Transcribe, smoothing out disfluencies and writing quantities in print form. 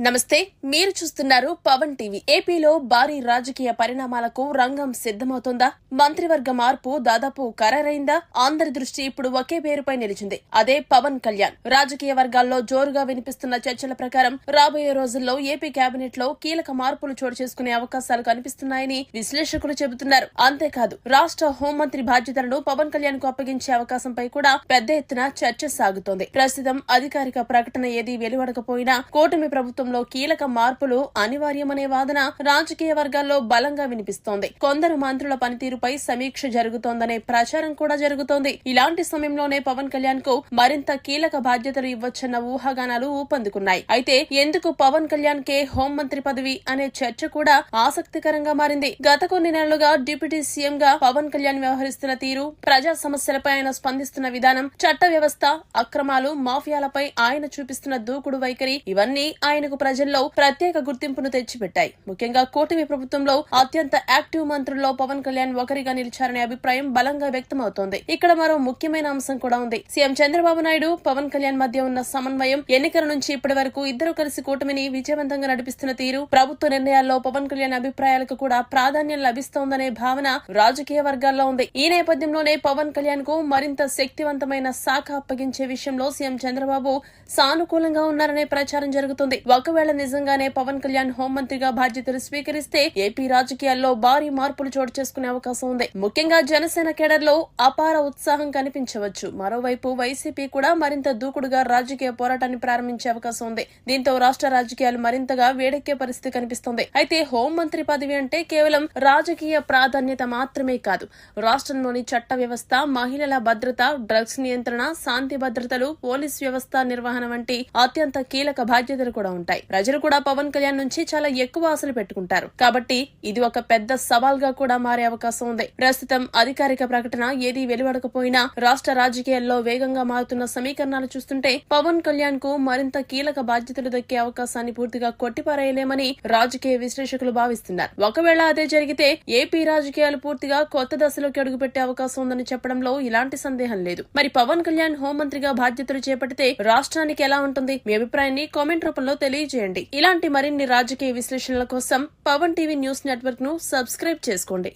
నమస్తే, మీరు చూస్తున్నారు పవన్ టీవీ. ఏపీలో భారీ రాజకీయ పరిణామాలకు రంగం సిద్ధమవుతోందా? మంత్రివర్గ మార్పు దాదాపు ఖరారైందా? అందరి దృష్టి ఇప్పుడు ఒకే పేరుపై నిలిచింది, అదే పవన్ కళ్యాణ్. రాజకీయ వర్గాల్లో జోరుగా వినిపిస్తున్న చర్చల ప్రకారం రాబోయే రోజుల్లో ఏపీ కేబినెట్ లో కీలక మార్పులు చోటు చేసుకునే అవకాశాలు కనిపిస్తున్నాయని విశ్లేషకులు చెబుతున్నారు. అంతేకాదు, రాష్ట్ర హోంమంత్రి బాధ్యతలను పవన్ కళ్యాణ్ కు అప్పగించే అవకాశంపై కూడా పెద్ద ఎత్తున చర్చ సాగుతోంది. ప్రస్తుతం అధికారిక ప్రకటన ఏదీ వెలువడకపోయినా కూటమి ప్రభుత్వం కీలక మార్పులు అనివార్యమనే వాదన రాజకీయ వర్గాల్లో బలంగా వినిపిస్తోంది. కొందరు మంత్రుల పనితీరుపై సమీక్ష జరుగుతోందనే ప్రచారం కూడా జరుగుతోంది. ఇలాంటి సమయంలోనే పవన్ కళ్యాణ్ కు మరింత కీలక బాధ్యతలు ఇవ్వొచ్చన్న ఊహాగానాలు ఊపందుకున్నాయి. అయితే ఎందుకు పవన్ కళ్యాణ్ కే హోంమంత్రి పదవి అనే చర్చ కూడా ఆసక్తికరంగా మారింది. గత కొన్ని నెలలుగా డిప్యూటీ సీఎం గా పవన్ కళ్యాణ్ వ్యవహరిస్తున్న తీరు, ప్రజా సమస్యలపై ఆయన స్పందిస్తున్న విధానం, చట్ట వ్యవస్థ, అక్రమాలు, మాఫియాలపై ఆయన చూపిస్తున్న దూకుడు వైఖరి, ఇవన్నీ ఆయనకు ప్రజల్లో ప్రత్యేక గుర్తింపును తెచ్చిపెట్టాయి. ముఖ్యంగా కూటమి ప్రభుత్వంలో అత్యంత యాక్టివ్ మంత్రుల్లో పవన్ కళ్యాణ్ ఒకరిగా నిలిచారనే అభిప్రాయం బలంగా వ్యక్తమవుతోంది. ఇక్కడ మరో ముఖ్యమైన అంశం కూడా ఉంది. సీఎం చంద్రబాబు నాయుడు, పవన్ కళ్యాణ్ మధ్య ఉన్న సమన్వయం, ఎన్నికల నుంచి ఇప్పటి వరకు ఇద్దరు కలిసి కూటమిని విజయవంతంగా నడిపిస్తున్న తీరు, ప్రభుత్వ నిర్ణయాల్లో పవన్ కళ్యాణ్ అభిప్రాయాలకు కూడా ప్రాధాన్యం లభిస్తోందనే భావన రాజకీయ వర్గాల్లో ఉంది. ఈ నేపథ్యంలోనే పవన్ కళ్యాణ్ కు మరింత శక్తివంతమైన శాఖ అప్పగించే విషయంలో సీఎం చంద్రబాబు సానుకూలంగా ఉన్నారనే ప్రచారం జరుగుతుంది. ఒకవేళ నిజంగానే పవన్ కళ్యాణ్ హోంమంత్రిగా బాధ్యతలు స్వీకరిస్తే ఏపీ రాజకీయాల్లో భారీ మార్పులు చోటు చేసుకునే అవకాశం ఉంది. ముఖ్యంగా జనసేన కేడర్లో అపార ఉత్సాహం కనిపించవచ్చు. మరోవైపు వైసీపీ కూడా మరింత దూకుడుగా రాజకీయ పోరాటాన్ని ప్రారంభించే అవకాశం ఉంది. దీంతో రాష్ట్ర రాజకీయాలు మరింతగా వేడెక్కే పరిస్థితి కనిపిస్తోంది. అయితే హోంమంత్రి పదవి అంటే కేవలం రాజకీయ ప్రాధాన్యత మాత్రమే కాదు. రాష్ట్రంలోని చట్ట వ్యవస్థ, మహిళల భద్రత, డ్రగ్స్ నియంత్రణ, శాంతి భద్రతలు, పోలీస్ వ్యవస్థ నిర్వహణ వంటి అత్యంత కీలక బాధ్యతలు కూడా ఉంటాయి. ప్రజలు కూడా పవన్ కళ్యాణ్ నుంచి చాలా ఎక్కువ ఆశలు పెట్టుకుంటారు. కాబట్టి ఇది ఒక పెద్ద సవాల్ గా కూడా మారే అవకాశం ఉంది. ప్రస్తుతం అధికారిక ప్రకటన ఏదీ వెలువడకపోయినా రాష్ట్ర రాజకీయాల్లో వేగంగా మారుతున్న సమీకరణాలు చూస్తుంటే పవన్ కళ్యాణ్ కు మరింత కీలక బాధ్యతలు దక్కే అవకాశాన్ని పూర్తిగా కొట్టిపారేయలేమని రాజకీయ విశ్లేషకులు భావిస్తున్నారు. ఒకవేళ అదే జరిగితే ఏపీ రాజకీయాలు పూర్తిగా కొత్త దశలోకి అడుగుపెట్టే అవకాశం ఉందని చెప్పడంలో ఇలాంటి సందేహం లేదు. మరి పవన్ కళ్యాణ్ హోంమంత్రిగా బాధ్యతలు చేపడితే రాష్ట్రానికి ఎలా ఉంటుంది? మీ అభిప్రాయాన్ని కామెంట్ రూపంలో తెలియజేయండి. ఇలాంటి మరిన్ని రాజకీయ విశ్లేషణల కోసం పవన్ టీవీ న్యూస్ నెట్వర్క్ ను సబ్స్క్రైబ్ చేసుకోండి.